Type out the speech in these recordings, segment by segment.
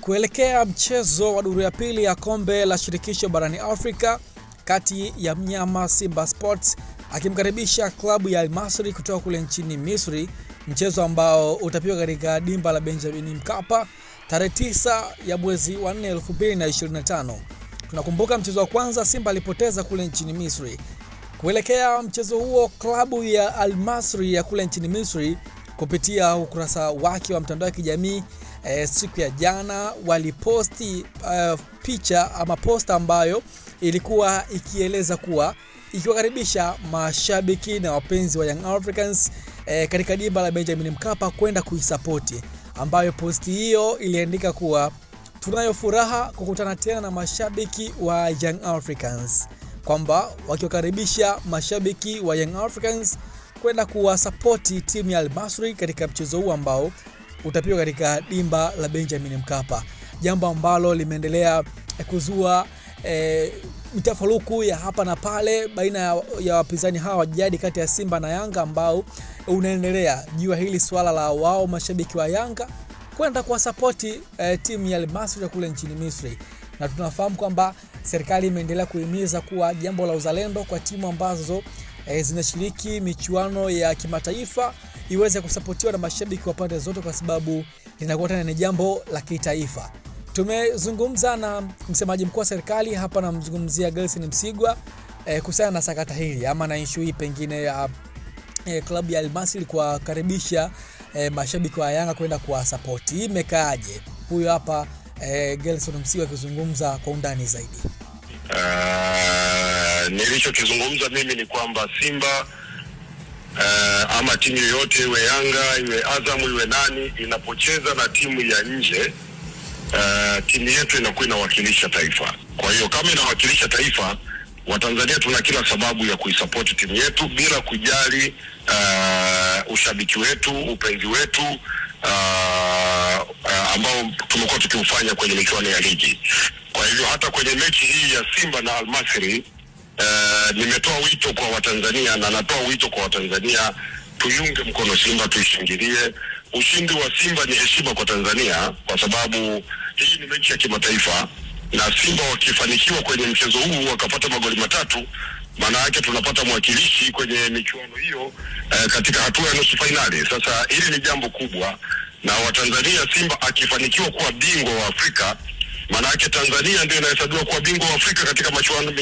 Kuelekea mchezo wa duru ya pili ya kombe la shirikisho barani Afrika kati ya mnyama Simba Sports akimkaribisha klabu ya Al Masry kutoka kule nchini Misri, mchezo ambao utapigwa katika dimba la Benjamin Mkapa tarehe 9 ya mwezi wa 4 2025. Tunakumbuka mchezo wa kwanza Simba alipoteza kule nchini Misri. Kuelekea mchezo huo, klabu ya Al Masry ya kule nchini Misri kupitia ukurasa wake wa mtandao wa kijamii siku ya jana waliposti picha ama posta ambayo ilikuwa ikieleza kuwa ikiwakaribisha mashabiki na wapenzi wa Young Africans katika dimba la Benjamin Mkapa kwenda kuisapoti, ambayo posti hiyo iliandika kuwa tunayo furaha kukutana tena na mashabiki wa Young Africans, kwamba wakiwakaribisha mashabiki wa Young Africans kwenda kuwasapoti timu ya Al Masry katika mchezo huu ambao utapigwa katika dimba la Benjamin Mkapa, jambo ambalo limeendelea kuzua mitafaruku ya hapa na pale baina ya wapinzani hawa jadi kati ya Simba na Yanga, ambao unaendelea juu hili swala la wao mashabiki wa Yanga kwenda kuwasapoti timu ya Al Masry kule nchini Misri. Na tunafahamu kwamba serikali imeendelea kuhimiza kuwa jambo la uzalendo kwa timu ambazo zinashiriki michuano ya kimataifa iweze kusapotiwa na mashabiki wa pande zote, kwa sababu linakuwa tena ni jambo la kitaifa. Tumezungumza na msemaji mkuu wa serikali hapa, namzungumzia Gelson Msigwa kuhusiana na sakata hili ama na issue hii pengine ya klabu ya Al Masry kuwakaribisha mashabiki wa Yanga kwenda kuwasapoti. Hii imekaaje? Huyo hapa Gelson Msigwa akizungumza kwa undani zaidi. Nilichokizungumza mimi ni kwamba Simba ama timu yoyote, iwe Yanga, iwe Azam, iwe nani, inapocheza na timu ya nje, timu yetu inakuwa inawakilisha taifa. Kwa hiyo kama inawakilisha taifa, Watanzania tuna kila sababu ya kuisupport timu yetu bila kujali ushabiki wetu, upenzi wetu ambao tumekuwa tukiufanya kwenye michuano ya ligi. Kwa hivyo hata kwenye mechi hii ya Simba na Al Masry nimetoa wito kwa Watanzania na natoa wito kwa Watanzania tuiunge mkono Simba, tuishangilie. Ushindi wa Simba ni heshima kwa Tanzania, kwa sababu hii ni mechi ya kimataifa, na Simba wakifanikiwa kwenye mchezo huu wakapata magoli matatu, maana yake tunapata mwakilishi kwenye michuano hiyo katika hatua ya nusu finali. Sasa hili ni jambo kubwa, na Watanzania, Simba akifanikiwa kuwa bingwa wa Afrika, maana yake Tanzania ndio inahesabiwa kuwa bingwa wa Afrika katika michuano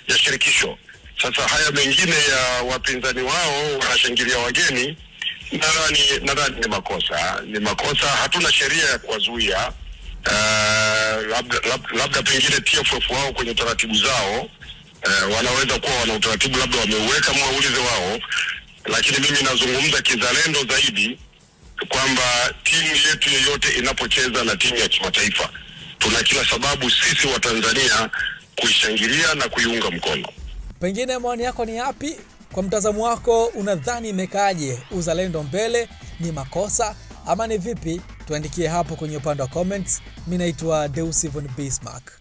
ya shirikisho. Sasa haya mengine ya wapinzani wao wanashangilia wageni, nadhani ni makosa. Hatuna sheria ya kuwazuia. Labda pengine TFF wao kwenye taratibu zao wanaweza kuwa wana utaratibu, labda wameuweka, mwaulize wao. Lakini mimi nazungumza kizalendo zaidi kwamba timu yetu yoyote inapocheza na timu ya kimataifa, tuna kila sababu sisi wa Tanzania kuishangilia na kuiunga mkono. Pengine maoni yako ni yapi? Kwa mtazamo wako unadhani imekaaje? Uzalendo mbele, ni makosa ama ni vipi? Tuandikie hapo kwenye upande wa comments. Mimi naitwa Deus von Bismarck.